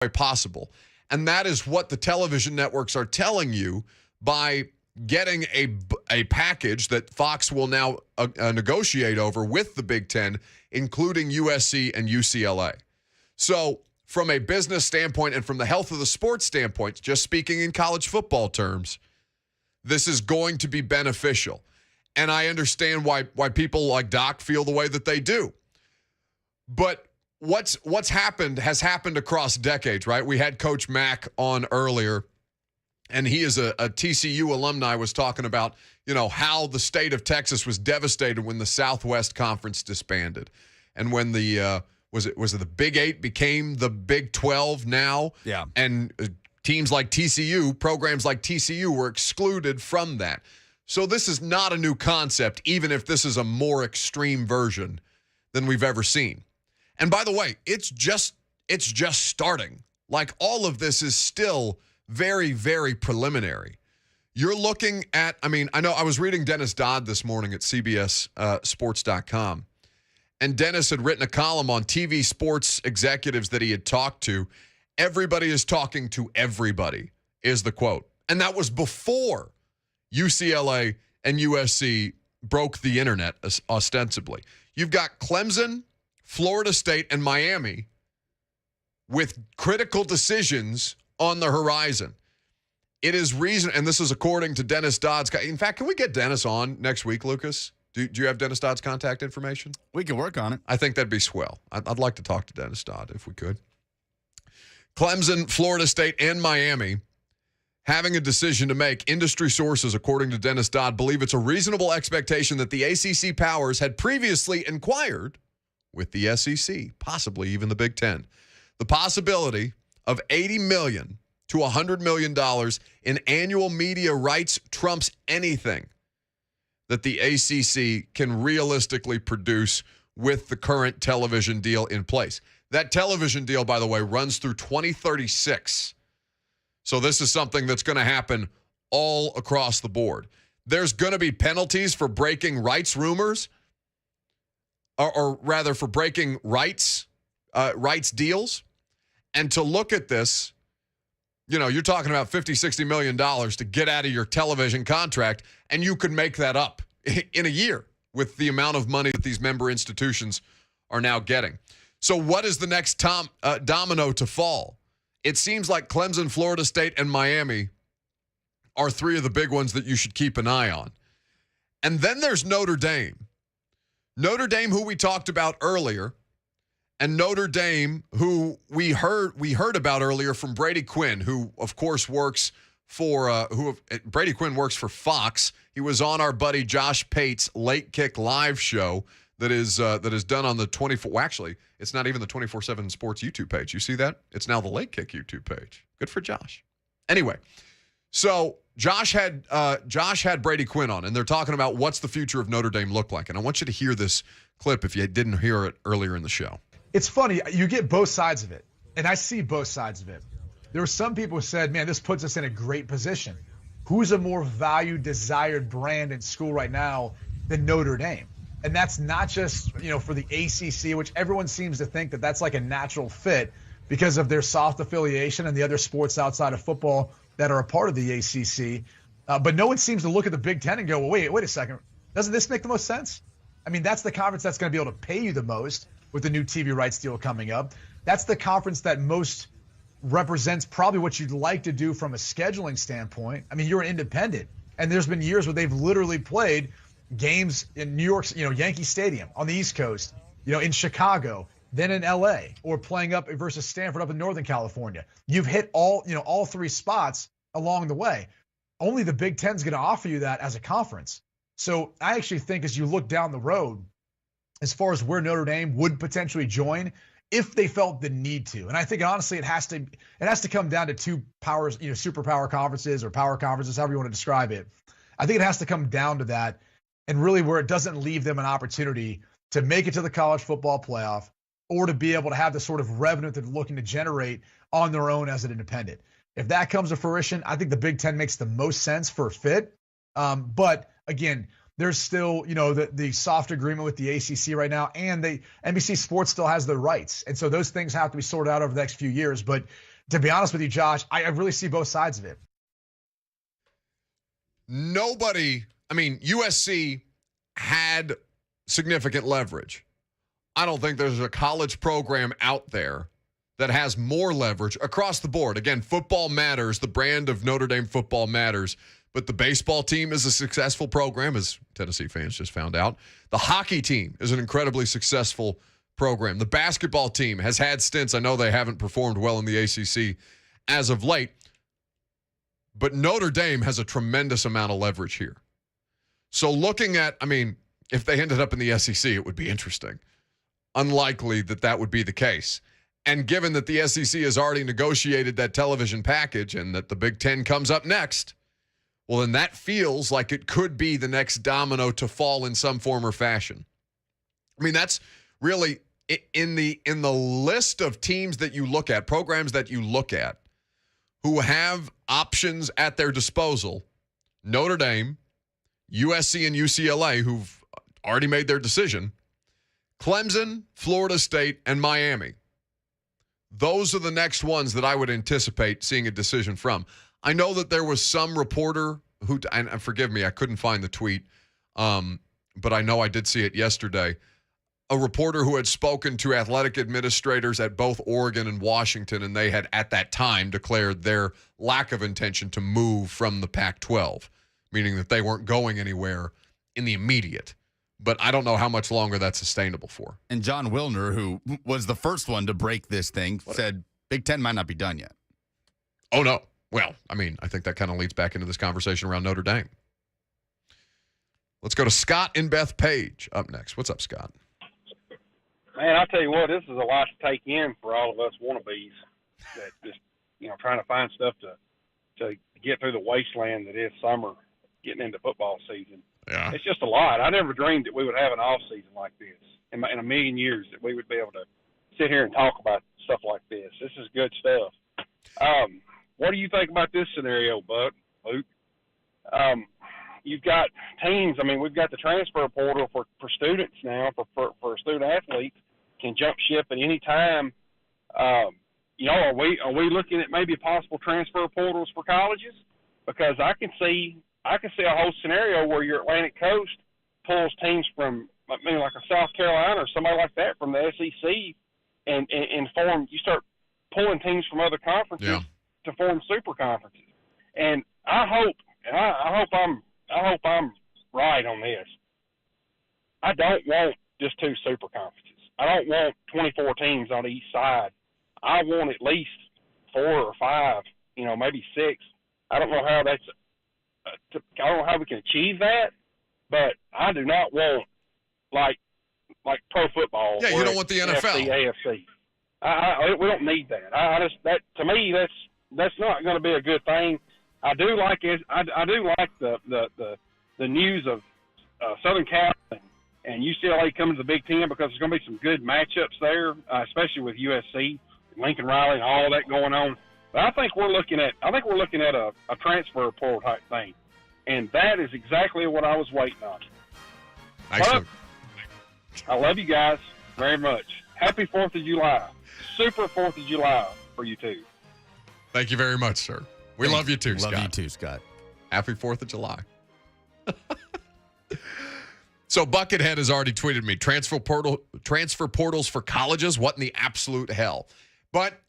possible. And that is what the television networks are telling you by getting a package that Fox will now negotiate over with the Big Ten, including USC and UCLA. So from a business standpoint and from the health of the sports standpoint, just speaking in college football terms, this is going to be beneficial. And I understand why people like Doc feel the way that they do. But what's happened has happened across decades, right? We had Coach Mack on earlier, and he is a TCU alumni, was talking about, how the state of Texas was devastated when the Southwest Conference disbanded. And when the was it the Big 8 became the Big 12 now? Yeah. And teams like TCU, programs like TCU were excluded from that. So this is not a new concept, even if this is a more extreme version than we've ever seen. And by the way, it's just starting. Like, all of this is still very, very preliminary. You're looking at, I know I was reading Dennis Dodd this morning at CBSSports.com, and Dennis had written a column on TV sports executives that he had talked to. Everybody is talking to everybody, is the quote. And that was before UCLA and USC broke the internet, ostensibly. You've got Clemson, Florida State, and Miami with critical decisions on the horizon. It is reason, and this is according to Dennis Dodd's. In fact, can we get Dennis on next week, Lucas? Do you have Dennis Dodd's contact information? We can work on it. I think that'd be swell. I'd like to talk to Dennis Dodd if we could. Clemson, Florida State, and Miami having a decision to make. Industry sources, according to Dennis Dodd, believe it's a reasonable expectation that the ACC powers had previously inquired with the SEC, possibly even the Big Ten. The possibility of $80 million to $100 million in annual media rights trumps anything that the ACC can realistically produce with the current television deal in place. That television deal, by the way, runs through 2036. So this is something that's going to happen all across the board. There's going to be penalties for breaking rights rumors, or rather for breaking rights deals. And to look at this, you're talking about $50-60 million to get out of your television contract, and you could make that up in a year with the amount of money that these member institutions are now getting. So what is the next domino to fall? It seems like Clemson, Florida State, and Miami are three of the big ones that you should keep an eye on. And then there's Notre Dame. Notre Dame, who we talked about earlier, and Notre Dame, who we heard about earlier from Brady Quinn, who of course works for Brady Quinn works for Fox. He was on our buddy Josh Pate's Late Kick live show that is done on the 24. Well, actually, it's not even the 24/7 Sports YouTube page. You see that? It's now the Late Kick YouTube page. Good for Josh. Anyway, so Josh had Brady Quinn on, and they're talking about what's the future of Notre Dame look like. And I want you to hear this clip if you didn't hear it earlier in the show. It's funny. You get both sides of it, and I see both sides of it. There were some people who said, man, this puts us in a great position. Who's a more valued, desired brand in school right now than Notre Dame? And that's not just, for the ACC, which everyone seems to think that that's like a natural fit because of their soft affiliation and the other sports outside of football that are a part of the ACC. But no one seems to look at the Big Ten and go, well, wait a second. Doesn't this make the most sense? That's the conference that's going to be able to pay you the most with the new TV rights deal coming up. That's the conference that most represents probably what you'd like to do from a scheduling standpoint. You're an independent, and there's been years where they've literally played games in New York's, Yankee Stadium on the East Coast, in Chicago, then in LA, or playing up versus Stanford up in Northern California. You've hit all three spots along the way. Only the Big Ten's going to offer you that as a conference. So I actually think as you look down the road, as far as where Notre Dame would potentially join, if they felt the need to. And I think honestly it has to come down to two powers, superpower conferences or power conferences, however you want to describe it. I think it has to come down to that, and really where it doesn't leave them an opportunity to make it to the college football playoff or to be able to have the sort of revenue that they're looking to generate on their own as an independent. If that comes to fruition, I think the Big Ten makes the most sense for a fit. But again, there's still, the soft agreement with the ACC right now, and the NBC Sports still has their rights. And so those things have to be sorted out over the next few years. But To be honest with you, Josh, I really see both sides of it. USC had significant leverage. I don't think there's a college program out there that has more leverage across the board. Again, football matters. The brand of Notre Dame football matters. But the baseball team is a successful program, as Tennessee fans just found out. The hockey team is an incredibly successful program. The basketball team has had stints. I know they haven't performed well in the ACC as of late. But Notre Dame has a tremendous amount of leverage here. So looking at, if they ended up in the SEC, it would be interesting. Unlikely that would be the case. And given that the SEC has already negotiated that television package and that the Big Ten comes up next, well, then that feels like it could be the next domino to fall in some form or fashion. That's really in the list of teams that you look at, programs that you look at, who have options at their disposal. Notre Dame, USC and UCLA, who've already made their decision, Clemson, Florida State, and Miami. Those are the next ones that I would anticipate seeing a decision from. I know that there was some reporter who, and forgive me, I couldn't find the tweet, but I know I did see it yesterday, a reporter who had spoken to athletic administrators at both Oregon and Washington, and they had at that time declared their lack of intention to move from the Pac-12, meaning that they weren't going anywhere in the immediate. But I don't know how much longer that's sustainable for. And John Wilner, who was the first one to break this thing, said Big Ten might not be done yet. Oh, no. Well, I think that kind of leads back into this conversation around Notre Dame. Let's go to Scott in Bethpage up next. What's up, Scott? Man, I tell you what, this is a lot to take in for all of us wannabes that just, trying to find stuff to get through the wasteland that is summer, getting into football season. Yeah. It's just a lot. I never dreamed that we would have an off season like this in a million years, that we would be able to sit here and talk about stuff like this. This is good stuff. What do you think about this scenario, Luke? You've got teams. We've got the transfer portal for students now, for student athletes can jump ship at any time. Are we looking at maybe possible transfer portals for colleges? Because I can see a whole scenario where your Atlantic Coast pulls teams from, like a South Carolina or somebody like that from the SEC, and you start pulling teams from other conferences to form super conferences. And I hope I'm right on this. I don't want just 2 super conferences. I don't want 24 teams on each side. I want at least 4 or 5, maybe 6. I don't know how I don't know how we can achieve that, but I do not want like pro football. Yeah, you don't want the NFL. AFC. We don't need that. To me, that's not going to be a good thing. I do like it. I do like the news of Southern Cal and UCLA coming to the Big Ten, because there's going to be some good matchups there, especially with USC, Lincoln Riley, and all that going on. But I think we're looking at a transfer portal type thing, and that is exactly what I was waiting on. Excellent. But I love you guys very much. Happy 4th of July. Super 4th of July for you too. Thank you very much, sir. We love you too, Scott. Love you too, Scott. Happy 4th of July. So Buckethead has already tweeted me, transfer portals for colleges, what in the absolute hell? But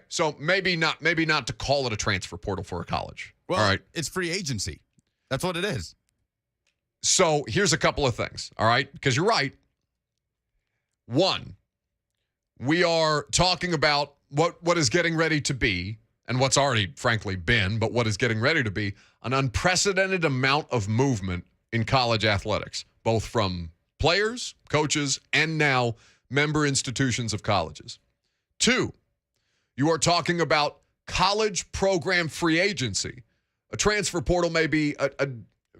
so maybe not to call it a transfer portal for a college. Well, all right. It's free agency. That's what it is. So here's a couple of things, all right? Because you're right. One, we are talking about what is getting ready to be, and what's already, frankly, been, but what is getting ready to be, an unprecedented amount of movement in college athletics, both from players, coaches, and now member institutions of colleges. 2, you are talking about college program free agency. A transfer portal may be a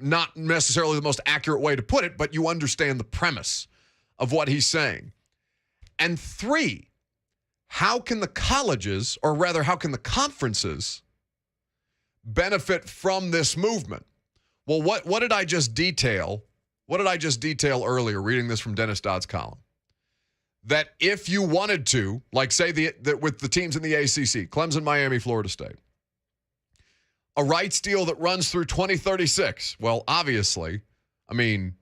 not necessarily the most accurate way to put it, but you understand the premise of what he's saying. And 3, how can the colleges, or rather, how can the conferences benefit from this movement? Well, what did I just detail? What did I just detail earlier, reading this from Dennis Dodd's column? that if you wanted to, like say with the teams in the ACC, Clemson, Miami, Florida State, a rights deal that runs through 2036. Well, obviously, I mean,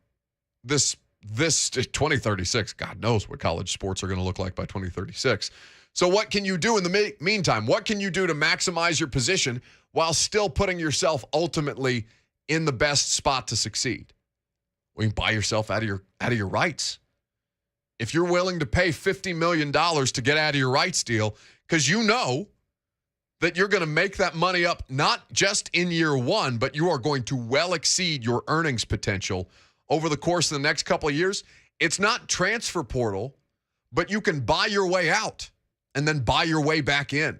this 2036, God knows what college sports are going to look like by 2036. So what can you do in the meantime? What can you do to maximize your position while still putting yourself ultimately in the best spot to succeed? Well, you can buy yourself out of your rights. If you're willing to pay $50 million to get out of your rights deal, because you know that you're going to make that money up not just in year one, but you are going to well exceed your earnings potential over the course of the next couple of years. It's not transfer portal, but you can buy your way out and then buy your way back in.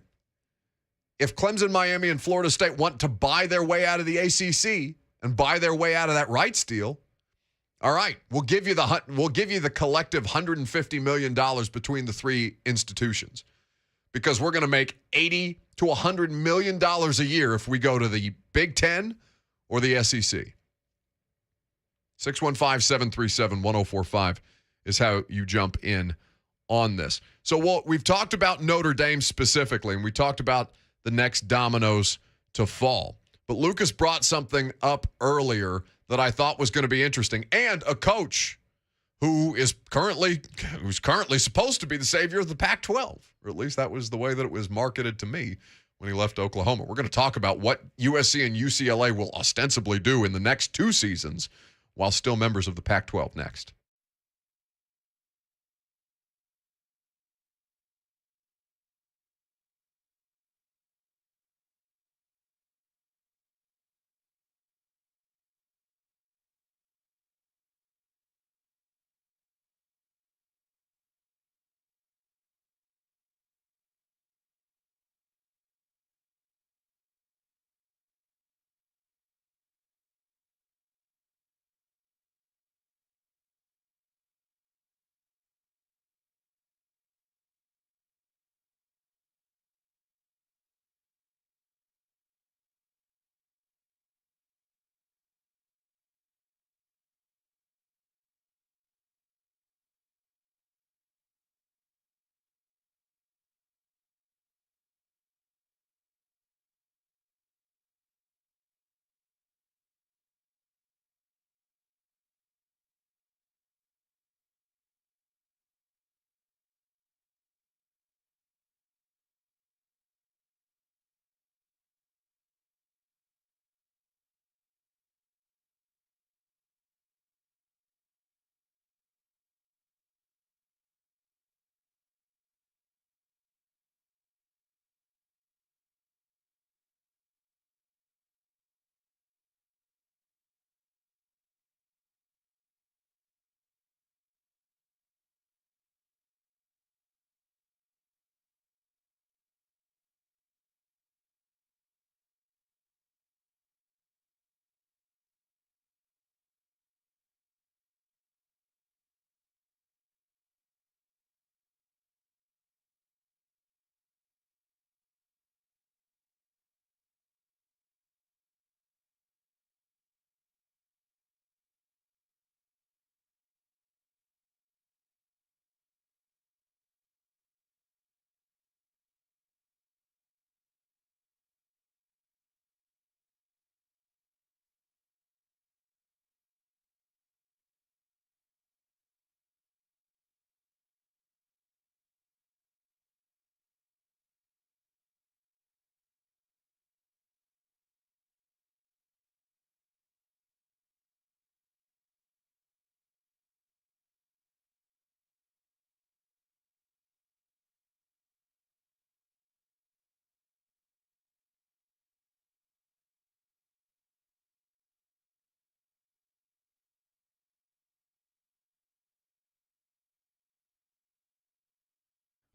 If Clemson, Miami, and Florida State want to buy their way out of the ACC and buy their way out of that rights deal, all right, we'll give you the collective $150 million between the three institutions, because we're going to make $80 to $100 million a year if we go to the Big Ten or the SEC. 615-737-1045 is how you jump in on this. So we've talked about Notre Dame specifically, and we talked about the next dominoes to fall. But Lucas brought something up earlier that I thought was going to be interesting, and a coach who's currently supposed to be the savior of the Pac-12, or at least that was the way that it was marketed to me when he left Oklahoma. We're going to talk about what USC and UCLA will ostensibly do in the next 2 seasons while still members of the Pac-12 next.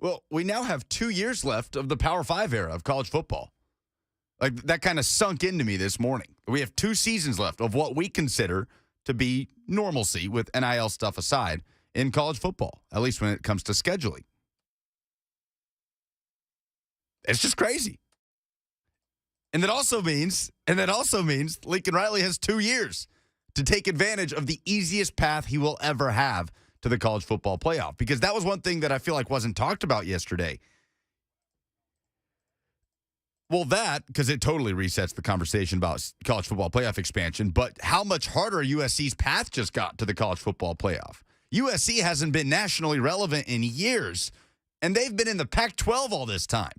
Well, we now have 2 years left of the Power 5 era of college football. Like, that kind of sunk into me this morning. We have 2 seasons left of what we consider to be normalcy, with NIL stuff aside, in college football, at least when it comes to scheduling. It's just crazy. And that also means Lincoln Riley has 2 years to take advantage of the easiest path he will ever have to the college football playoff, because that was one thing that I feel like wasn't talked about yesterday. Well, because it totally resets the conversation about college football playoff expansion, but how much harder USC's path just got to the college football playoff. USC hasn't been nationally relevant in years, and they've been in the Pac-12 all this time.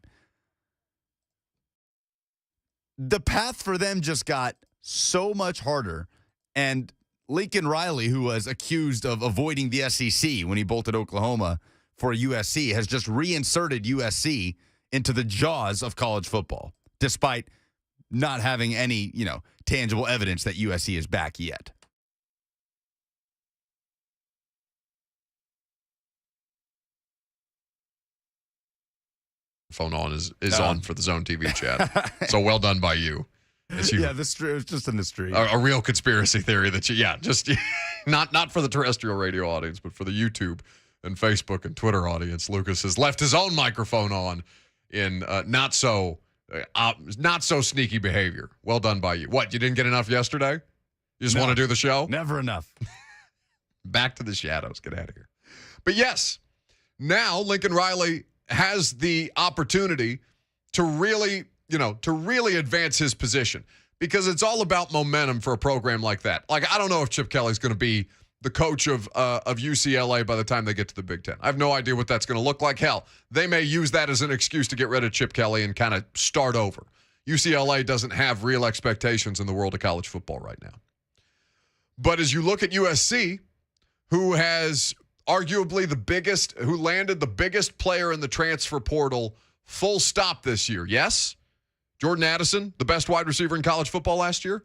The path for them just got so much harder, and Lincoln Riley, who was accused of avoiding the SEC when he bolted Oklahoma for USC, has just reinserted USC into the jaws of college football, despite not having any, tangible evidence that USC is back yet. Phone on is on for the Zone TV chat. So well done by you. Yeah, it was just in the street. A real conspiracy theory that not for the terrestrial radio audience, but for the YouTube and Facebook and Twitter audience. Lucas has left his own microphone on in not so sneaky behavior. Well done by you. What, you didn't get enough yesterday? You just want to do the show? Never enough. Back to the shadows. Get out of here. But yes, now Lincoln Riley has the opportunity to really advance his position, because it's all about momentum for a program like that. Like, I don't know if Chip Kelly's going to be the coach of UCLA by the time they get to the Big Ten. I have no idea what that's going to look like. Hell, they may use that as an excuse to get rid of Chip Kelly and kind of start over. UCLA doesn't have real expectations in the world of college football right now. But as you look at USC, who has arguably who landed the biggest player in the transfer portal full stop this year. Yes? Jordan Addison, the best wide receiver in college football last year?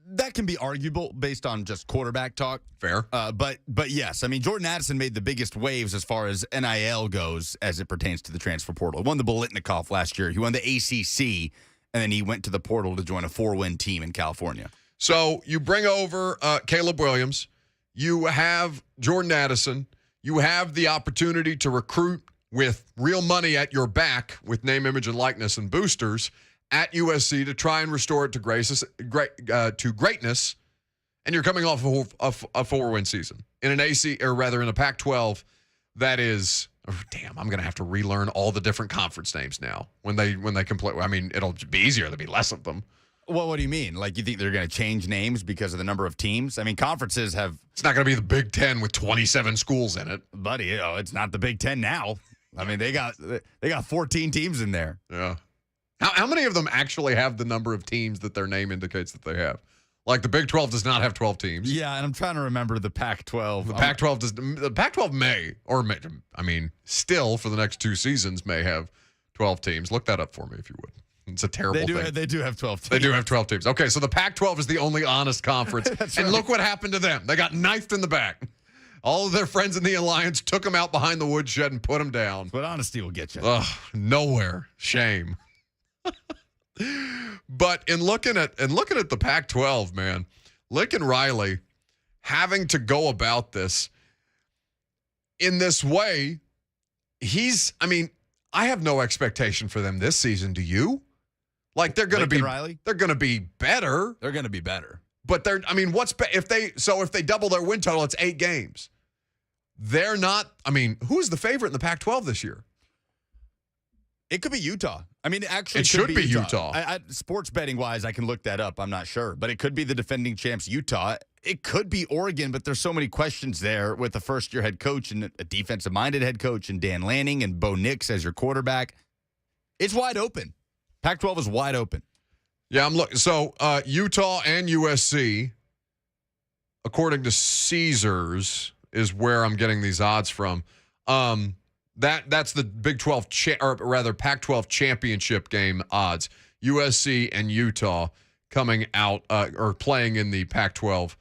That can be arguable based on just quarterback talk. Fair. But yes, I mean, Jordan Addison made the biggest waves as far as NIL goes as it pertains to the transfer portal. He won the Bolitnikoff last year. He won the ACC, and then he went to the portal to join a 4-win team in California. So you bring over Caleb Williams. You have Jordan Addison. You have the opportunity to recruit with real money at your back with name, image, and likeness and boosters at USC to try and restore it to greatness. And you're coming off of a 4-win season in an in a Pac-12 that is, I'm going to have to relearn all the different conference names now when they can play. I mean, it'll be easier. There'll be less of them. Well, what do you mean? Like, you think they're going to change names because of the number of teams? I mean, conferences have... It's not going to be the Big Ten with 27 schools in it. Buddy, it's not the Big Ten now. I mean, they got 14 teams in there. Yeah. How many of them actually have the number of teams that their name indicates that they have? Like, the Big 12 does not have 12 teams. Yeah, and I'm trying to remember the Pac-12. The Pac-12 may, still for the next 2 seasons may have 12 teams. Look that up for me if you would. It's a terrible thing. They do have 12 teams. They do have 12 teams. Okay, so the Pac-12 is the only honest conference. And look what happened to them. They got knifed in the back. All of their friends in the alliance took them out behind the woodshed and put them down. But honesty will get you. Ugh, nowhere. Shame. But in looking at the Pac-12, man, Lincoln Riley having to go about this in this way, I have no expectation for them this season. Do you? Like, they're going to be Riley? They're going to be better. They're going to be better. But if they double their win total, it's 8 games. They're not, who's the favorite in the Pac-12 this year? It could be Utah. Actually, it should be Utah. Sports betting wise, I can look that up. I'm not sure, but it could be the defending champs, Utah. It could be Oregon, but there's so many questions there with a first-year head coach and a defensive-minded head coach and Dan Lanning and Bo Nix as your quarterback. It's wide open. Pac-12 is wide open. Yeah, I'm looking. So Utah and USC, according to Caesars, is where I'm getting these odds from. That's the Big 12 Pac-12 championship game odds. USC and Utah coming out or playing in the Pac-12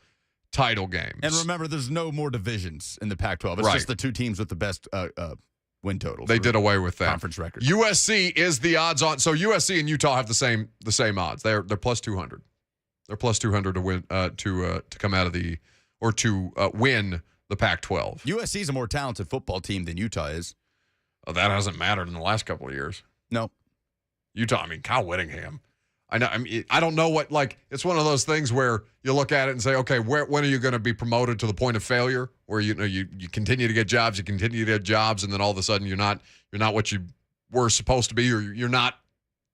title games. And remember, there's no more divisions in the Pac-12. It's just the 2 teams with the best win totals. They did away with that conference record. USC is the odds on. So USC and Utah have the same odds. They're plus 200. They're plus 200 to win to come out of the or to win the Pac-12. USC is a more talented football team than Utah is. Oh, that hasn't mattered in the last couple of years. No. Utah, Kyle Whittingham. I know. I mean, I don't know what, like, it's one of those things where you look at it and say, okay, when are you going to be promoted to the point of failure where, you continue to get jobs, and then all of a sudden you're not what you were supposed to be, or you're not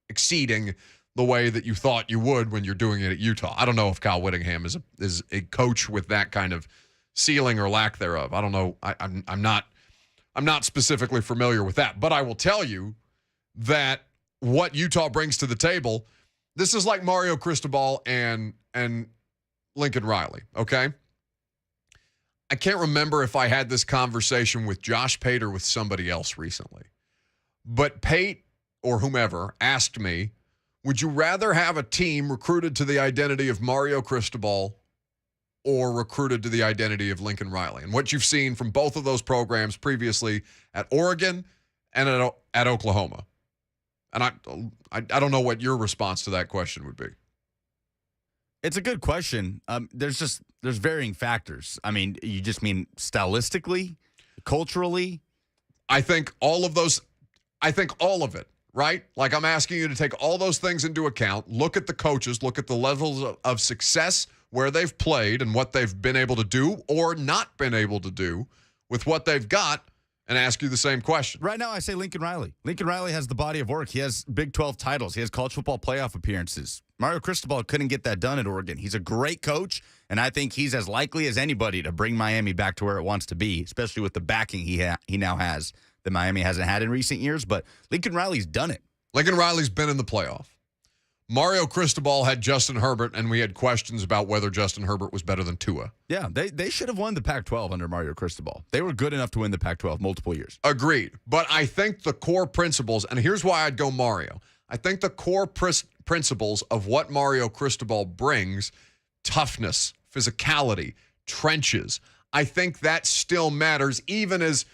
exceeding the way that you thought you would when you're doing it at Utah. I don't know if Kyle Whittingham is a coach with that kind of ceiling or lack thereof. I don't know. I'm not specifically familiar with that, but I will tell you that what Utah brings to the table, this is like Mario Cristobal and Lincoln Riley, okay? I can't remember if I had this conversation with Josh Pate or with somebody else recently, but Pate or whomever asked me, would you rather have a team recruited to the identity of Mario Cristobal or recruited to the identity of Lincoln Riley? And what you've seen from both of those programs previously at Oregon and at Oklahoma. And I don't know what your response to that question would be. It's a good question. There's varying factors. I mean, you just mean stylistically, culturally? I think all of it, right? Like, I'm asking you to take all those things into account, look at the coaches, look at the levels of success, where they've played and what they've been able to do or not been able to do with what they've got, and ask you the same question. Right now, I say Lincoln Riley. Lincoln Riley has the body of work. He has Big 12 titles. He has college football playoff appearances. Mario Cristobal couldn't get that done at Oregon. He's a great coach, and I think he's as likely as anybody to bring Miami back to where it wants to be, especially with the backing he now has that Miami hasn't had in recent years. But Lincoln Riley's done it. Lincoln Riley's been in the playoff. Mario Cristobal had Justin Herbert, and we had questions about whether Justin Herbert was better than Tua. Yeah, they should have won the Pac-12 under Mario Cristobal. They were good enough to win the Pac-12 multiple years. Agreed. But I think the core principles, and here's why I'd go Mario. I think the core principles of what Mario Cristobal brings, toughness, physicality, trenches, I think that still matters, even as,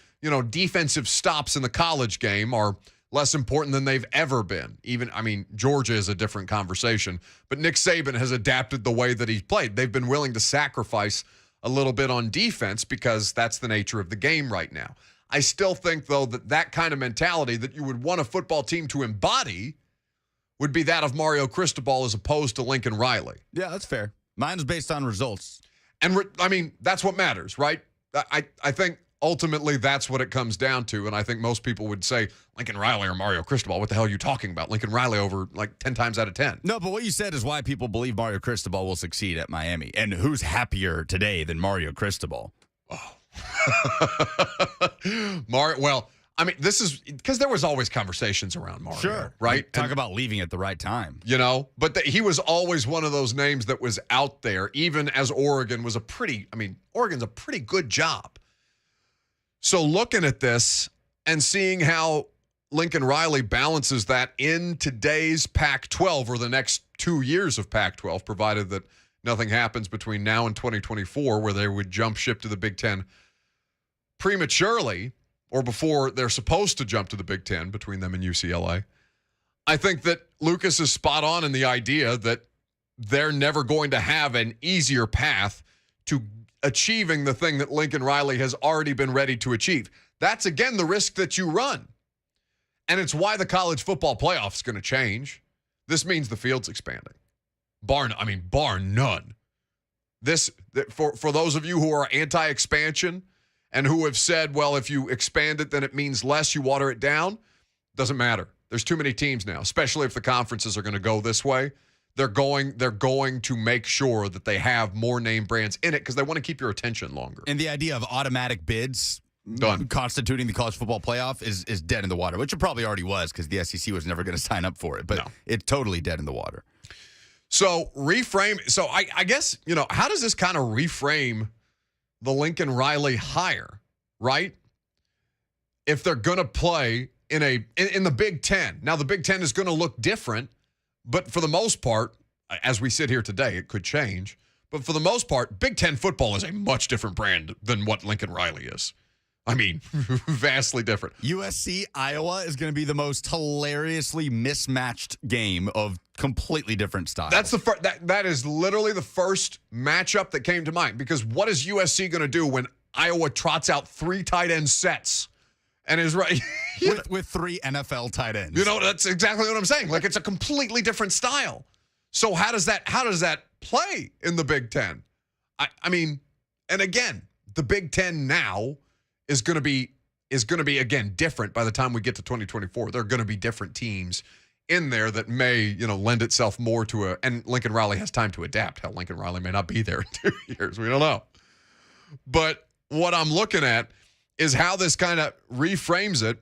defensive stops in the college game are less important than they've ever been. Georgia is a different conversation, but Nick Saban has adapted the way that he's played. They've been willing to sacrifice a little bit on defense because that's the nature of the game right now. I still think, though, that kind of mentality that you would want a football team to embody would be that of Mario Cristobal as opposed to Lincoln Riley. Yeah, that's fair. Mine's based on results. And, that's what matters, right? I think ultimately that's what it comes down to, and I think most people would say Lincoln Riley or Mario Cristobal. What the hell are you talking about? Lincoln Riley over 10 times out of 10. No, but what you said is why people believe Mario Cristobal will succeed at Miami. And who's happier today than Mario Cristobal? Oh. This is because there was always conversations around Mario. Sure. Right? Talk about leaving at the right time. But he was always one of those names that was out there, even as Oregon was Oregon's a pretty good job. So looking at this and seeing how Lincoln Riley balances that in today's Pac-12 or the next 2 years of Pac-12, provided that nothing happens between now and 2024 where they would jump ship to the Big Ten prematurely or before they're supposed to jump to the Big Ten between them and UCLA. I think that Lucas is spot on in the idea that they're never going to have an easier path to achieving the thing that Lincoln Riley has already been ready to achieve. That's, again, the risk that you run. And it's why the college football playoff is going to change. This means the field's expanding. Bar none. For those of you who are anti-expansion and who have said, well, if you expand it, then it means less, you water it down, doesn't matter. There's too many teams now, especially if the conferences are going to go this way. They're going to make sure that they have more name brands in it because they want to keep your attention longer. And the idea of automatic bids done constituting the college football playoff is dead in the water, which it probably already was because the SEC was never going to sign up for it. But no. It's totally dead in the water. So I guess, how does this kind of reframe the Lincoln Riley hire, right? If they're going to play in the Big Ten. Now, the Big Ten is going to look different. But for the most part, as we sit here today, it could change. But for the most part, Big Ten football is a much different brand than what Lincoln Riley is. Vastly different. USC, Iowa is going to be the most hilariously mismatched game of completely different styles. That's that is literally the first matchup that came to mind. Because what is USC going to do when Iowa trots out 3 tight end sets and is right with 3 NFL tight ends. You know, that's exactly what I'm saying. Like, it's a completely different style. So how does that play in the Big Ten? I mean, and again, the Big Ten now is going to be again different by the time we get to 2024. There are going to be different teams in there that may, lend itself more to and Lincoln Riley has time to adapt. Hell, Lincoln Riley may not be there in 2 years. We don't know. But what I'm looking at is how this kind of reframes it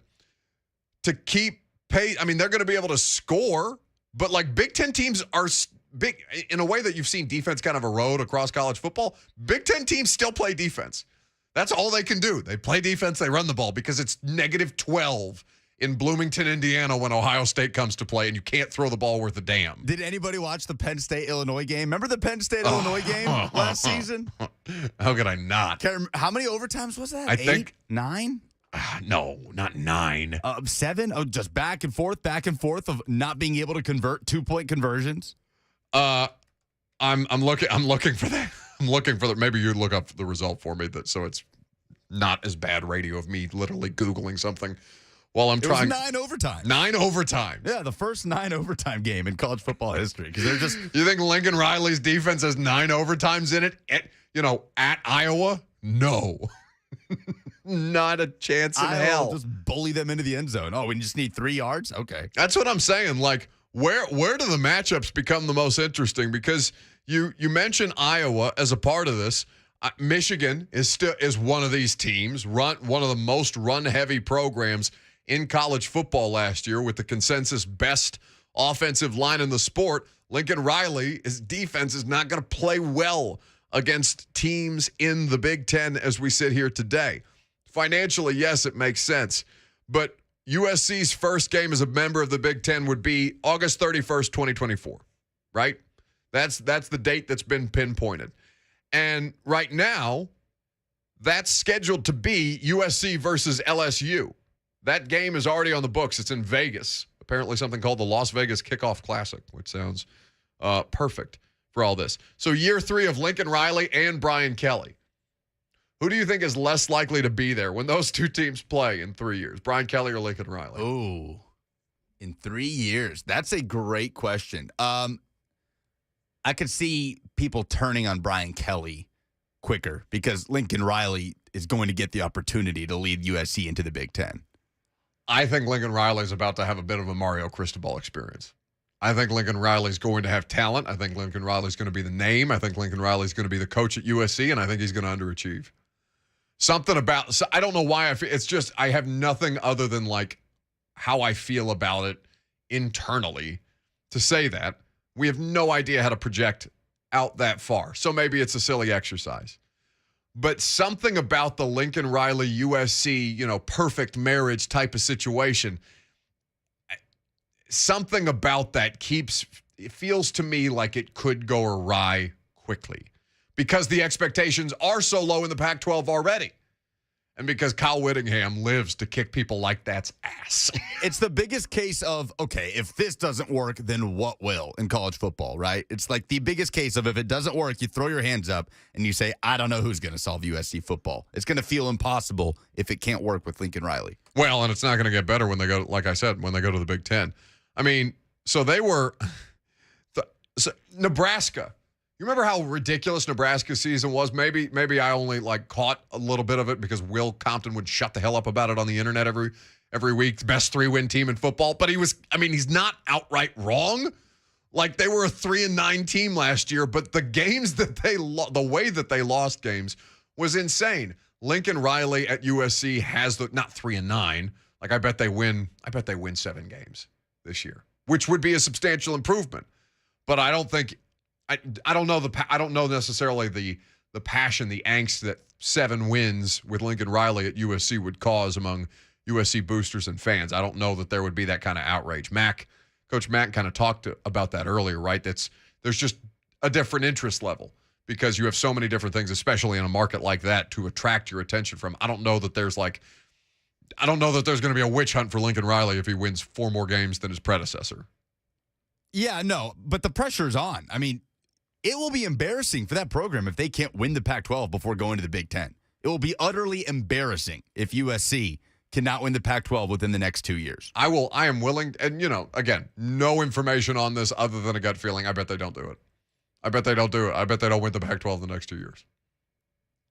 to keep pace. I mean, they're going to be able to score, but like Big Ten teams are big in a way that you've seen defense kind of erode across college football. Big Ten teams still play defense. That's all they can do. They play defense, they run the ball because it's -12 in Bloomington, Indiana when Ohio State comes to play and you can't throw the ball worth a damn. Did anybody watch the Penn State-Illinois game? Remember the Penn State-Illinois game last season? How could I not? How many overtimes was that? I think 9? No, not 9. 7? Oh, just back and forth of not being able to convert 2-point conversions. I'm looking for that. I'm looking for that. Maybe you look up the result for me so it's not as bad radio of me literally Googling something while I'm trying. It was 9 overtimes. 9 overtimes. Yeah, the first 9 overtime game in college football history. Because they're just. You think Lincoln Riley's defense has 9 overtimes in it at Iowa? No. Not a chance in hell. Just bully them into the end zone. Oh, we just need 3 yards? Okay. That's what I'm saying. Like, where do the matchups become the most interesting? Because you mentioned Iowa as a part of this. Michigan is one of these teams, one of the most run-heavy programs in college football last year with the consensus best offensive line in the sport. Lincoln Riley, his defense is not going to play well against teams in the Big Ten as we sit here today. Financially, yes, it makes sense. But USC's first game as a member of the Big Ten would be August 31st, 2024, right? That's the date that's been pinpointed. And right now, that's scheduled to be USC versus LSU. That game is already on the books. It's in Vegas. Apparently something called the Las Vegas Kickoff Classic, which sounds perfect for all this. So year 3 of Lincoln Riley and Brian Kelly. Who do you think is less likely to be there when those two teams play in 3 years? Brian Kelly or Lincoln Riley? Oh, in 3 years. That's a great question. I could see people turning on Brian Kelly quicker because Lincoln Riley is going to get the opportunity to lead USC into the Big Ten. I think Lincoln Riley is about to have a bit of a Mario Cristobal experience. I think Lincoln Riley's going to have talent. I think Lincoln Riley's going to be the name. I think Lincoln Riley's going to be the coach at USC, and I think he's going to underachieve. I don't know why it's just I have nothing other than like how I feel about it internally to say that. We have no idea how to project out that far. So maybe it's a silly exercise. But something about the Lincoln Riley USC, perfect marriage type of situation, something about that it feels to me like it could go awry quickly because the expectations are so low in the Pac-12 already. And because Kyle Whittingham lives to kick people like that's ass. It's the biggest case of, okay, if this doesn't work, then what will in college football, right? It's like the biggest case of if it doesn't work, you throw your hands up and you say, I don't know who's going to solve USC football. It's going to feel impossible if it can't work with Lincoln Riley. Well, and it's not going to get better when they go, like I said, when they go to the Big Ten. I mean, so they were Nebraska. You remember how ridiculous Nebraska's season was? Maybe I only caught a little bit of it because Will Compton would shut the hell up about it on the internet every week. Best 3-win team in football, but he's not outright wrong. Like they were a 3-9 team last year, but the games that the way that they lost games was insane. Lincoln Riley at USC has not 3-9. Like I bet they win 7 games this year, which would be a substantial improvement. But I don't think. I don't know necessarily the passion, the angst that 7 wins with Lincoln Riley at USC would cause among USC boosters and fans. I don't know that there would be that kind of outrage. Coach Mack kind of talked about that earlier, right? There's just a different interest level because you have so many different things, especially in a market like that, to attract your attention from. I don't know that there's going to be a witch hunt for Lincoln Riley if he wins 4 more games than his predecessor. Yeah, no, but the pressure's on. I mean, it will be embarrassing for that program if they can't win the Pac-12 before going to the Big Ten. It will be utterly embarrassing if USC cannot win the Pac-12 within the next 2 years. I am willing, and again, no information on this other than a gut feeling. I bet they don't do it. I bet they don't do it. I bet they don't win the Pac-12 the next 2 years.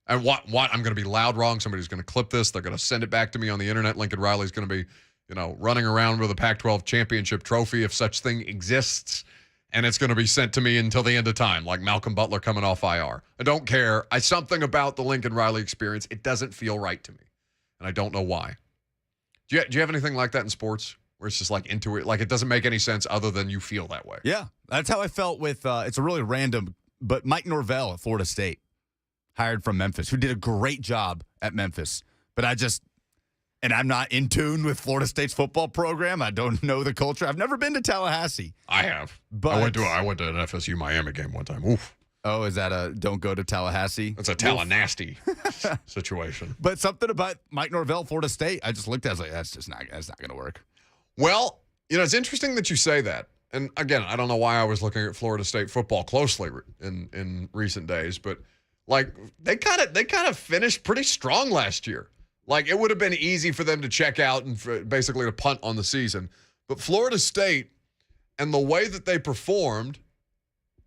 And what? I'm going to be loud wrong. Somebody's going to clip this. They're going to send it back to me on the internet. Lincoln Riley's going to be, running around with a Pac-12 championship trophy if such thing exists. And it's going to be sent to me until the end of time, like Malcolm Butler coming off IR. I don't care. Something about the Lincoln Riley experience, it doesn't feel right to me. And I don't know why. Do you have anything like that in sports where it's just like like it doesn't make any sense other than you feel that way? Yeah, that's how I felt with, it's a really random, but Mike Norvell at Florida State, hired from Memphis, who did a great job at Memphis. But and I'm not in tune with Florida State's football program. I don't know the culture. I've never been to Tallahassee. I have. But I went to an FSU Miami game one time. Oof. Oh, is that a don't go to Tallahassee? That's a Tallahassee situation. But something about Mike Norvell, Florida State, I just looked at it, I was like, that's not going to work. Well, it's interesting that you say that. And again, I don't know why I was looking at Florida State football closely in recent days, but like they kind of finished pretty strong last year. Like it would have been easy for them to check out and basically to punt on the season. But Florida State and the way that they performed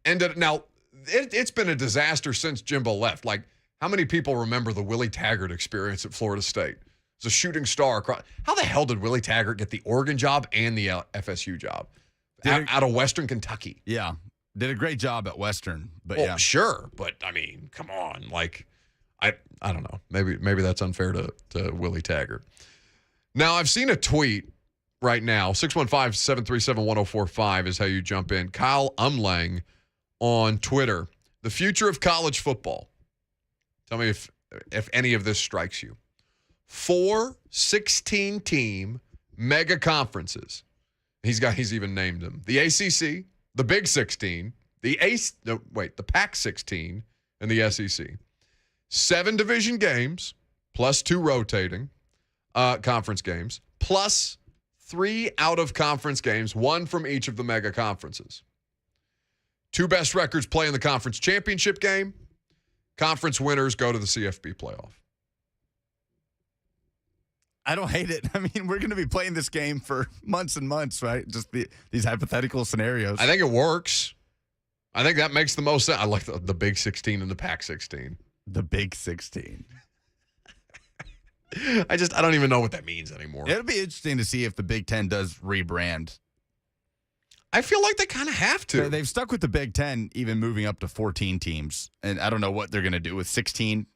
ended. Now, it's been a disaster since Jimbo left. Like, how many people remember the Willie Taggart experience at Florida State? It's a shooting star across. How the hell did Willie Taggart get the Oregon job and the FSU job out of Western Kentucky? Yeah. Did a great job at Western, but well, yeah. Sure, but I mean, come on. Like, I don't know. Maybe that's unfair to Willie Taggart. Now, I've seen a tweet right now. 615-737-1045 is how you jump in. Kyle Umlang on Twitter. The future of college football. Tell me if any of this strikes you. 4 16-team mega conferences. He's even named them. The ACC, the Big 16, the Pac 16, and the SEC. 7 division games, plus 2 rotating conference games, plus 3 out-of-conference games, 1 from each of the mega conferences. 2 best records play in the conference championship game. Conference winners go to the CFB playoff. I don't hate it. I mean, we're going to be playing this game for months and months, right? Just these hypothetical scenarios. I think it works. I think that makes the most sense. I like the Big 16 and the Pac 16. The Big 16. I don't even know what that means anymore. It'll be interesting to see if the Big Ten does rebrand. I feel like they kind of have to. They've stuck with the Big Ten, even moving up to 14 teams. And I don't know what they're going to do with 16,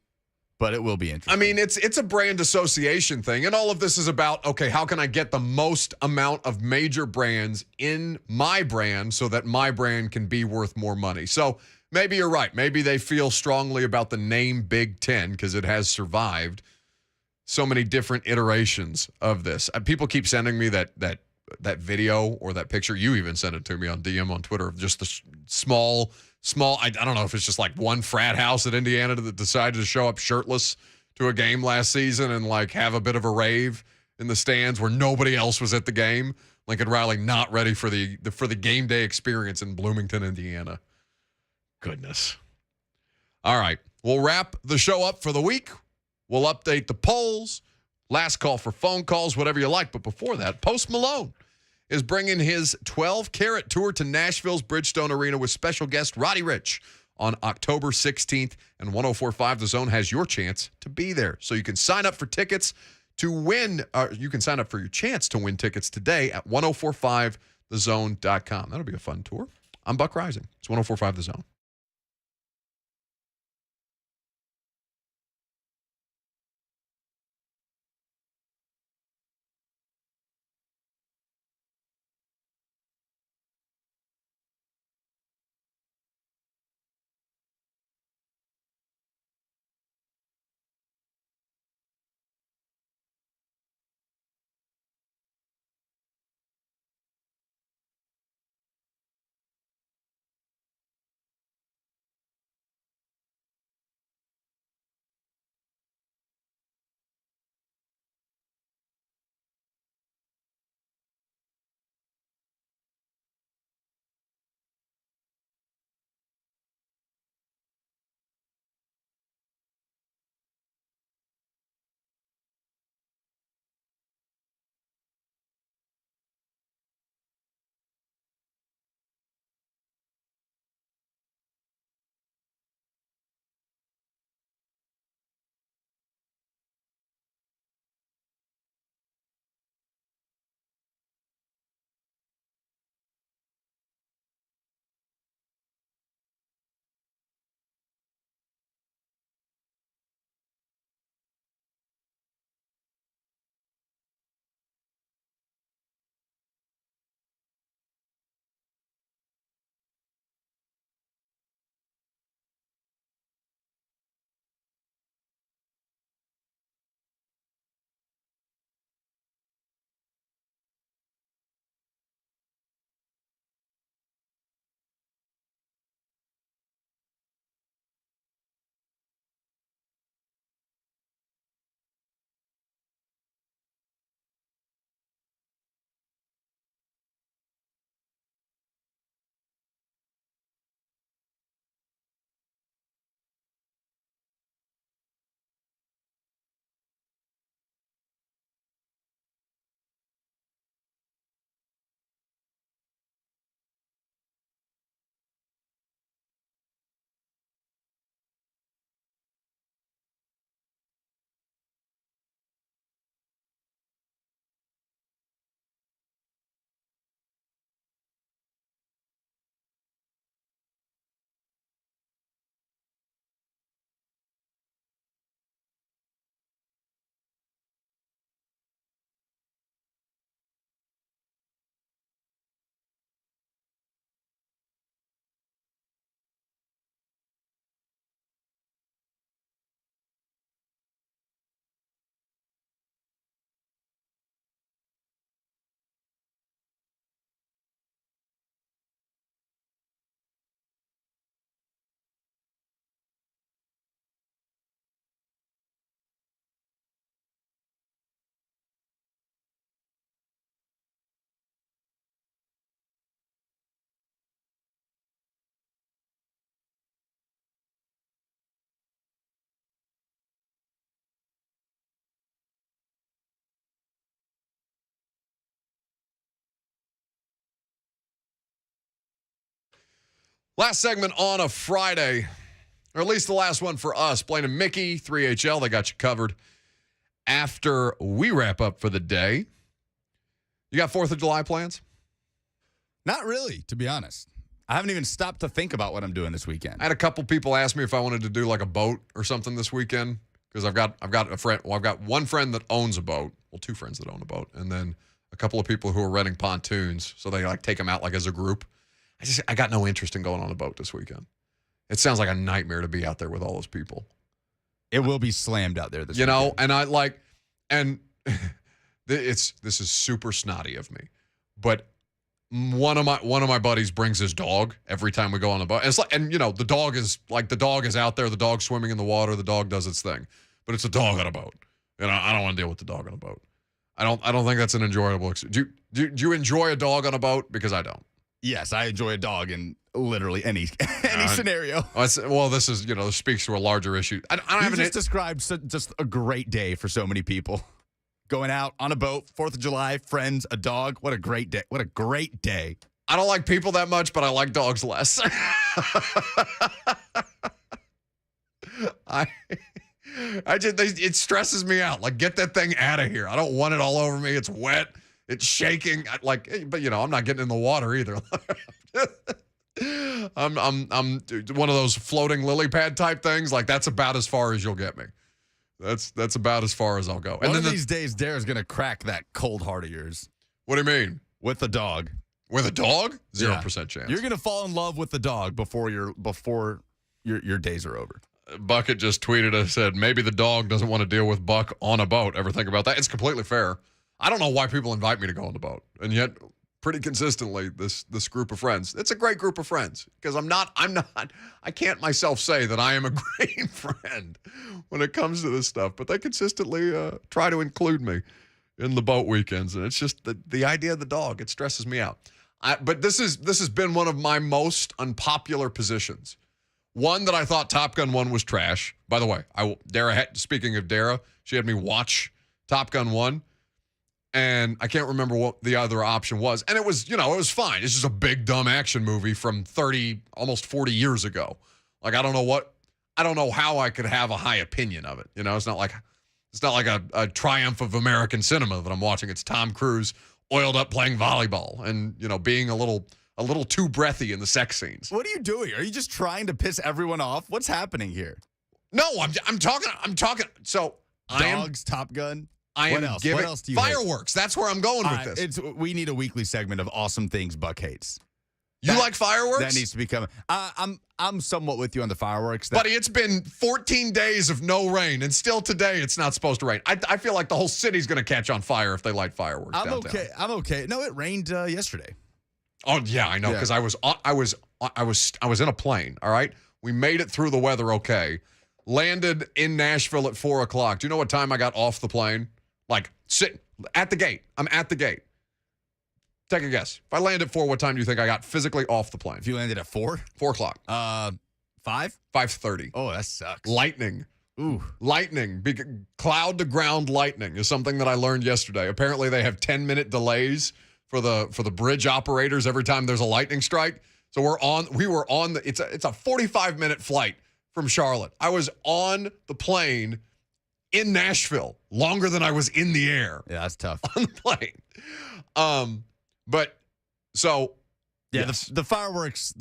but it will be interesting. I mean, it's a brand association thing. And all of this is about, okay, how can I get the most amount of major brands in my brand so that my brand can be worth more money? So maybe you're right. Maybe they feel strongly about the name Big Ten because it has survived so many different iterations of this. People keep sending me that video or that picture. You even sent it to me on DM on Twitter of just the small. I don't know if it's just like one frat house at Indiana that decided to show up shirtless to a game last season and like have a bit of a rave in the stands where nobody else was at the game. Lincoln Riley not ready for the game day experience in Bloomington, Indiana. Goodness. All right. We'll wrap the show up for the week. We'll update the polls. Last call for phone calls, whatever you like. But before that, Post Malone is bringing his 12-carat tour to Nashville's Bridgestone Arena with special guest Roddy Ricch on October 16th. And 104.5 The Zone has your chance to be there. So you can sign up for tickets to win. You can sign up for your chance to win tickets today at 1045thezone.com. That'll be a fun tour. I'm Buck Rising. It's 104.5 The Zone. Last segment on a Friday, or at least the last one for us. Blaine and Mickey, 3HL, they got you covered. After we wrap up for the day, you got 4th of July plans? Not really, to be honest. I haven't even stopped to think about what I'm doing this weekend. I had a couple people ask me if I wanted to do like a boat or something this weekend because I've got a friend. Well, I've got one friend that owns a boat. Well, 2 friends that own a boat, and then a couple of people who are renting pontoons, so they like take them out like as a group. I got no interest in going on a boat this weekend. It sounds like a nightmare to be out there with all those people. It will be slammed out there this weekend. You know, and I like, and this is super snotty of me, but one of my buddies brings his dog every time we go on the boat. And it's like, and you know, the dog is out there, the dog's swimming in the water, the dog does its thing, but it's a dog on a boat. You know, I don't want to deal with the dog on a boat. I don't think that's an enjoyable experience. Do you enjoy a dog on a boat? Because I don't. Yes, I enjoy a dog in literally any scenario. Well, this is, you know, this speaks to a larger issue. I don't have just described just a great day for so many people. Going out on a boat, 4th of July, friends, a dog. What a great day. What a great day. I don't like people that much, but I like dogs less. It stresses me out. Like, get that thing out of here. I don't want it all over me. It's wet. It's shaking. But you know, I'm not getting in the water either. I'm one of those floating lily pad type things. Like, that's about as far as you'll get me. That's about as far as I'll go. One of these days, Dara's gonna crack that cold heart of yours. What do you mean? With the dog. With a dog? 0% chance. You're gonna fall in love with the dog before your days are over. Bucket just tweeted and said, maybe the dog doesn't want to deal with Buck on a boat. Ever think about that? It's completely fair. I don't know why people invite me to go on the boat. And yet, pretty consistently, this group of friends, it's a great group of friends because I can't myself say that I am a great friend when it comes to this stuff, but they consistently try to include me in the boat weekends. And it's just the idea of the dog, it stresses me out. But this has been one of my most unpopular positions. One that I thought Top Gun 1 was trash. By the way, speaking of Dara, she had me watch Top Gun 1. And I can't remember what the other option was. And it was, you know, it was fine. It's just a big, dumb action movie from 30, almost 40 years ago. Like, I don't know how I could have a high opinion of it. You know, it's not like a triumph of American cinema that I'm watching. It's Tom Cruise oiled up playing volleyball and, you know, being a little too breathy in the sex scenes. What are you doing? Are you just trying to piss everyone off? What's happening here? No, I'm talking. So Dogs, Top Gun. What else do you fireworks. hate? That's where I'm going with this. We need a weekly segment of awesome things Buck hates. You like fireworks? That needs to be coming. I'm somewhat with you on the fireworks. Buddy, it's been 14 days of no rain, and still today it's not supposed to rain. I feel like the whole city's going to catch on fire if they light fireworks downtown. I'm okay. No, it rained yesterday. Oh yeah, I know because I was in a plane. All right, we made it through the weather okay. Landed in Nashville at 4:00. Do you know what time I got off the plane? Like, sitting at the gate. I'm at the gate. Take a guess. If I land at 4, what time do you think I got physically off the plane? If you landed at 4? 4:00. 5? 5:30. Oh, that sucks. Lightning. Ooh. Lightning. Cloud to ground lightning is something that I learned yesterday. Apparently they have 10-minute delays for the bridge operators every time there's a lightning strike. So we were on it's a 45-minute flight from Charlotte. I was on the plane in Nashville longer than I was in the air. Yeah, that's tough. On the plane. But so yeah, yes. the fireworks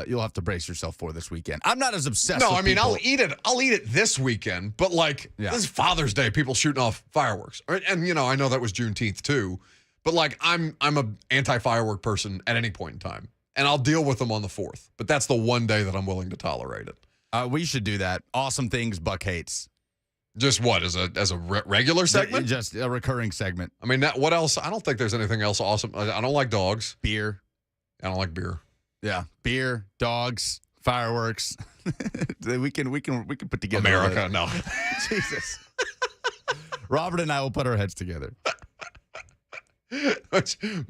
you'll have to brace yourself for this weekend. I'm not as obsessed No, with I mean people. I'll eat it this weekend, but like this is Father's Day, people shooting off fireworks. And you know, I know that was Juneteenth too, but like I'm a anti-firework person at any point in time. And I'll deal with them on the 4th. But that's the one day that I'm willing to tolerate it. We should do that. Awesome things Buck hates. Just what, as a regular segment? Just a recurring segment. I mean, what else? I don't think there's anything else awesome. I don't like dogs. Beer. I don't like beer. Yeah, beer, dogs, fireworks. we can put together America. No, Jesus. Robert and I will put our heads together.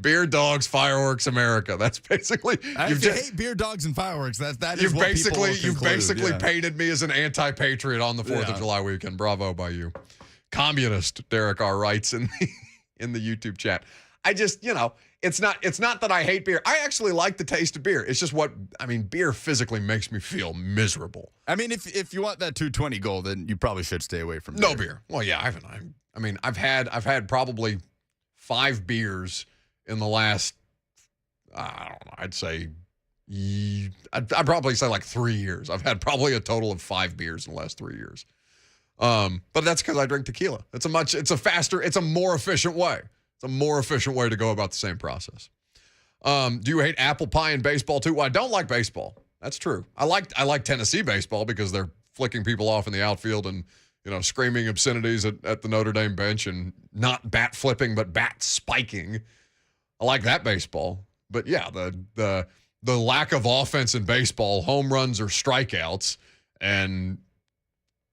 Beer, dogs, fireworks, America. That's basically. If you hate beer, dogs, and fireworks, that is you've what basically people will you've conclude, basically painted me as an anti-patriot on the 4th of July weekend. Bravo by you, communist. Derek R writes in the YouTube chat. I just, you know, it's not that I hate beer. I actually like the taste of beer. It's just beer physically makes me feel miserable. I mean, if you want that 220 goal, then you probably should stay away from beer. No beer. Well, yeah, I've had probably 5 beers in the last, I don't know, I'd probably say like 3 years. I've had probably a total of 5 beers in the last 3 years. But that's because I drink tequila. It's a more efficient way. It's a more efficient way to go about the same process. Do you hate apple pie in baseball too? Well, I don't like baseball. That's true. I like Tennessee baseball because they're flicking people off in the outfield and, screaming obscenities at the Notre Dame bench and not bat flipping, but bat spiking. I like that baseball. But yeah, the lack of offense in baseball, home runs or strikeouts, and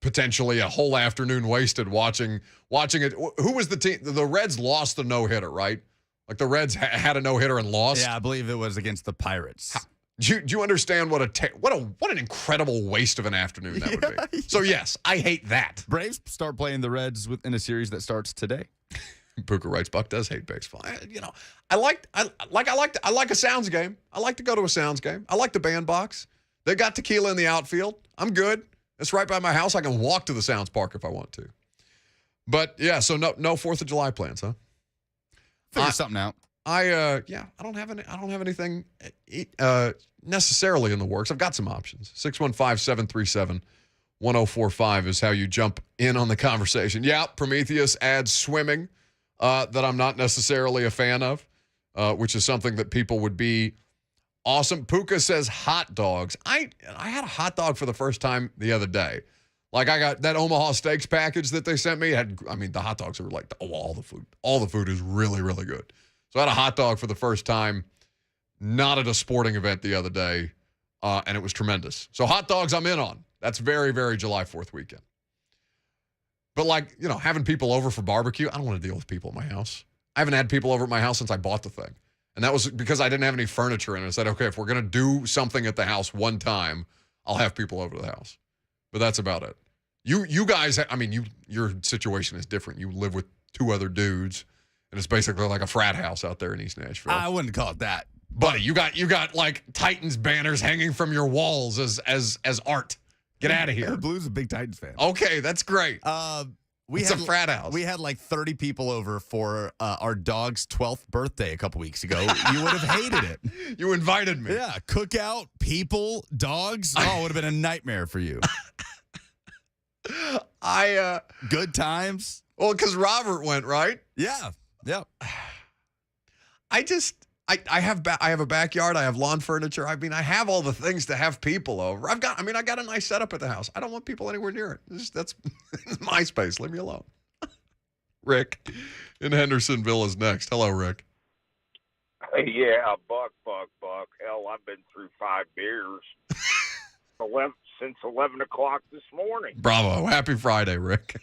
potentially a whole afternoon wasted watching it. Who was the team? The Reds lost the no-hitter, right? Like the Reds had a no-hitter and lost. Yeah, I believe it was against the Pirates. Do you understand what an incredible waste of an afternoon that would be? So yes, I hate that. Braves start playing the Reds in a series that starts today. Puka writes, Buck does hate baseball. I like a Sounds game. I like to go to a Sounds game. I like the bandbox. They got tequila in the outfield. I'm good. It's right by my house. I can walk to the Sounds Park if I want to. But yeah, so no 4th of July plans, huh? Figure something out. I don't have anything necessarily in the works. I've got some options. 615-737-1045 is how you jump in on the conversation. Yeah, Prometheus adds swimming that I'm not necessarily a fan of, which is something that people would be awesome. Puka says hot dogs. I had a hot dog for the first time the other day. Like I got that Omaha Steaks package that they sent me. The hot dogs were like, all the food. All the food is really, really good. So I had a hot dog for the first time, not at a sporting event the other day, and it was tremendous. So hot dogs I'm in on. That's very, very July 4th weekend. But having people over for barbecue, I don't want to deal with people at my house. I haven't had people over at my house since I bought the thing. And that was because I didn't have any furniture in it. I said, okay, if we're going to do something at the house one time, I'll have people over to the house. But that's about it. You guys, your situation is different. You live with 2 other dudes, and it's basically like a frat house out there in East Nashville. I wouldn't call it that. Buddy, you got like Titans banners hanging from your walls as art. Get out of here. Blue's a big Titans fan. Okay, that's great. It's a frat house. We had like 30 people over for our dog's 12th birthday a couple weeks ago. You would have hated it. You invited me. Yeah, cookout, people, dogs. Oh, it would have been a nightmare for you. Good times. Well, because Robert went, right? Yeah. I have a backyard. I have lawn furniture. I have all the things to have people over. I got a nice setup at the house. I don't want people anywhere near it. That's my space. Leave me alone. Rick in Hendersonville is next. Hello, Rick. Hey, yeah, Buck. Hell, I've been through 5 beers since 11 o'clock this morning. Bravo. Happy Friday, Rick.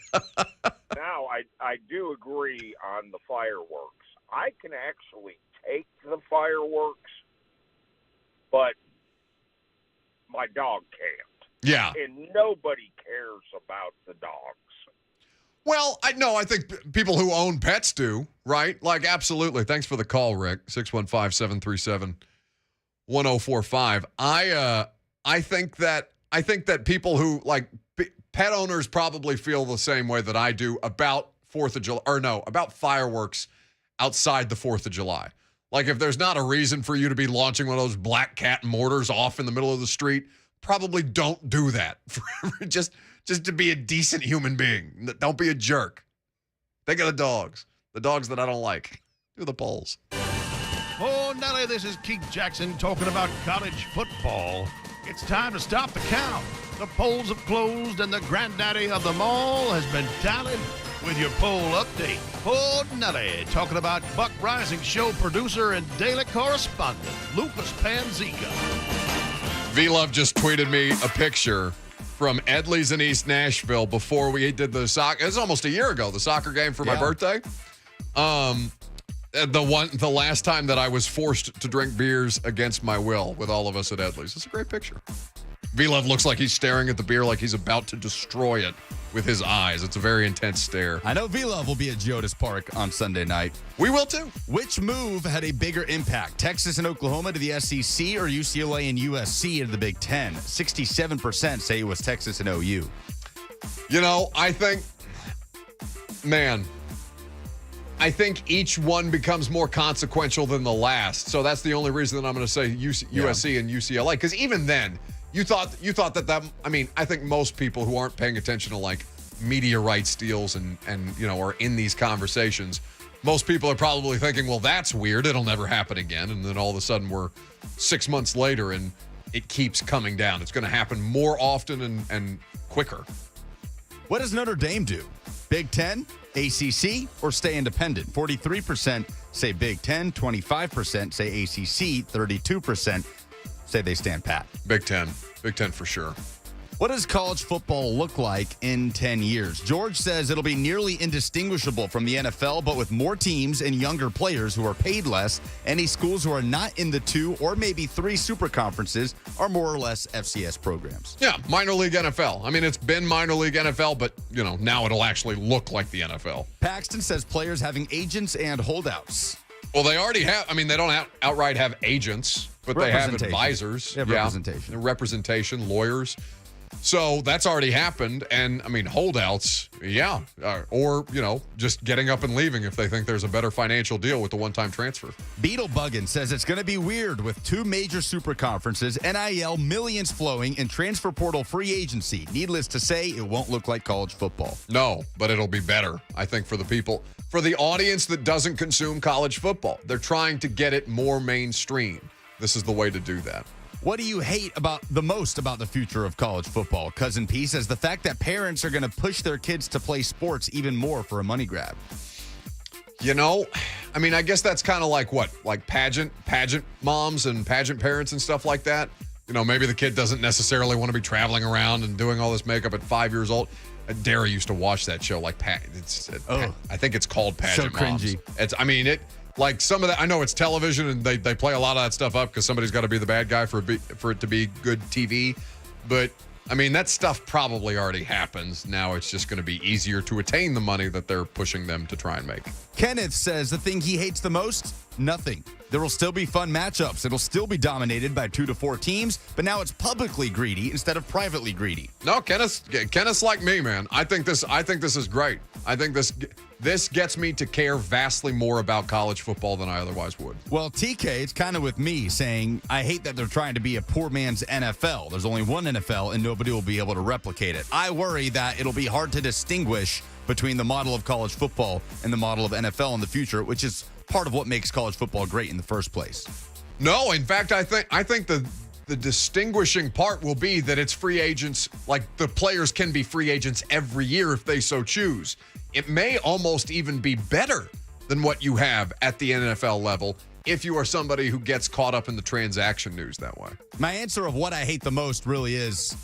Now, I do agree on the fireworks. I can actually take the fireworks, but my dog can't. Yeah. And nobody cares about the dogs. Well, I think people who own pets do, right? Like, absolutely. Thanks for the call, Rick. 615-737-1045. I think that people who pet owners probably feel the same way that I do about 4th of July, about fireworks outside the 4th of July. Like, if there's not a reason for you to be launching one of those black cat mortars off in the middle of the street, probably don't do that. just to be a decent human being. Don't be a jerk. Think of the dogs that I don't like. Do the polls. Oh, Nelly, this is Keith Jackson talking about college football. It's time to stop the count. The polls have closed, and the granddaddy of them all has been tallied with your poll update. Oh, Nelly, talking about Buck Rising show producer and daily correspondent, Lucas Panzica. V-Love just tweeted me a picture from Edley's in East Nashville before we did the soccer. It was almost a year ago, the soccer game for my birthday. The last time that I was forced to drink beers against my will with all of us at Edley's. It's a great picture. V-Love looks like he's staring at the beer like he's about to destroy it with his eyes. It's a very intense stare. I know V-Love will be at Geodis Park on Sunday night. We will too. Which move had a bigger impact, Texas and Oklahoma to the SEC or UCLA and USC to the Big Ten? 67% say it was Texas and OU. You know, I think each one becomes more consequential than the last. So that's the only reason that I'm going to say USC and UCLA. Because even then, you thought that I think most people who aren't paying attention to like media rights deals and are in these conversations, most people are probably thinking, well, that's weird. It'll never happen again. And then all of a sudden we're 6 months later and it keeps coming down. It's going to happen more often and quicker. What does Notre Dame do? Big Ten, ACC, or stay independent? 43% say Big Ten, 25% say ACC, 32% say they stand pat. Big Ten for sure. What does college football look like in 10 years? George says it'll be nearly indistinguishable from the NFL, but with more teams and younger players who are paid less. Any schools who are not in the 2 or maybe 3 super conferences are more or less FCS programs. Yeah, minor league NFL. I mean, it's been minor league NFL, but, now it'll actually look like the NFL. Paxton says players having agents and holdouts. Well, they already have. I mean, they don't outright have agents, but they have advisors. They have representation. Representation, lawyers. So that's already happened. And, I mean, holdouts, yeah. Or, just getting up and leaving if they think there's a better financial deal with the one-time transfer. Beetle Buggin says it's going to be weird with 2 major super conferences, NIL, millions flowing, and transfer portal free agency. Needless to say, it won't look like college football. No, but it'll be better, I think, for the people. For the audience that doesn't consume college football. They're trying to get it more mainstream. This is the way to do that. What do you hate the most about the future of college football? Cousin P says the fact that parents are going to push their kids to play sports even more for a money grab. I guess that's kind of like what? Like pageant moms and pageant parents and stuff like that. Maybe the kid doesn't necessarily want to be traveling around and doing all this makeup at 5 years old. Dara used to watch that show. I think it's called Pageant Moms. So cringy. Like some of that, I know it's television and they play a lot of that stuff up because somebody's got to be the bad guy for it to be good TV. But, that stuff probably already happens. Now it's just going to be easier to attain the money that they're pushing them to try and make. Kenneth says the thing he hates the most, nothing. There will still be fun matchups. It'll still be dominated by 2 to 4 teams, but now it's publicly greedy instead of privately greedy. No, Kenneth's like me, man. I think this is great. I think this gets me to care vastly more about college football than I otherwise would. Well, TK, it's kind of with me saying I hate that they're trying to be a poor man's NFL. There's only one NFL and nobody will be able to replicate it. I worry that it'll be hard to distinguish between the model of college football and the model of NFL in the future, which is part of what makes college football great in the first place. No, in fact, I think the distinguishing part will be that it's free agents. Like the players can be free agents every year if they so choose. It may almost even be better than what you have at the NFL level if you are somebody who gets caught up in the transaction news that way. My answer of what I hate the most really is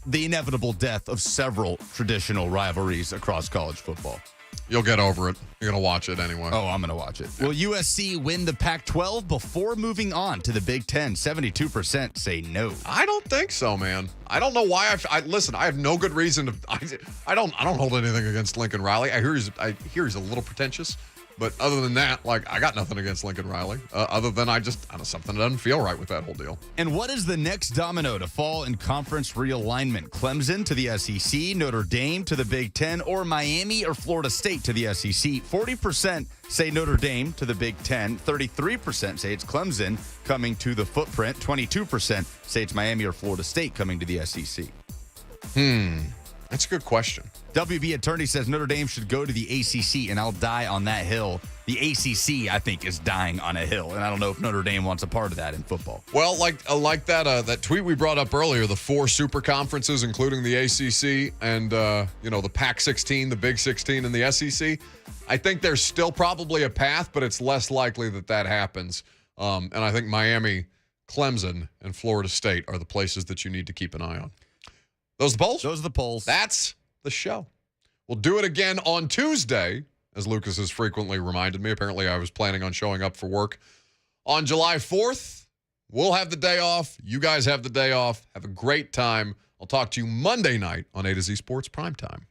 the inevitable death of several traditional rivalries across college football. You'll get over it. You're going to watch it anyway. Oh, I'm going to watch it. Will USC win the Pac-12 before moving on to the Big Ten? 72% say no. I don't think so, man. I don't know why. Listen, I have no good reason to. I don't hold anything against Lincoln Riley. I hear he's a little pretentious. But other than that, I got nothing against Lincoln Riley. Other than something doesn't feel right with that whole deal. And what is the next domino to fall in conference realignment? Clemson to the SEC, Notre Dame to the Big Ten, or Miami or Florida State to the SEC? 40% say Notre Dame to the Big Ten. 33% say it's Clemson coming to the footprint. 22% say it's Miami or Florida State coming to the SEC. That's a good question. WB Attorney says Notre Dame should go to the ACC, and I'll die on that hill. The ACC, I think, is dying on a hill, and I don't know if Notre Dame wants a part of that in football. Well, like that tweet we brought up earlier, the 4 super conferences, including the ACC and the Pac-16, the Big 16, and the SEC. I think there's still probably a path, but it's less likely that happens. And I think Miami, Clemson, and Florida State are the places that you need to keep an eye on. Those are the polls? Those are the polls. That's the show. We'll do it again on Tuesday, as Lucas has frequently reminded me. Apparently, I was planning on showing up for work on July 4th. We'll have the day off. You guys have the day off. Have a great time. I'll talk to you Monday night on A to Z Sports Primetime.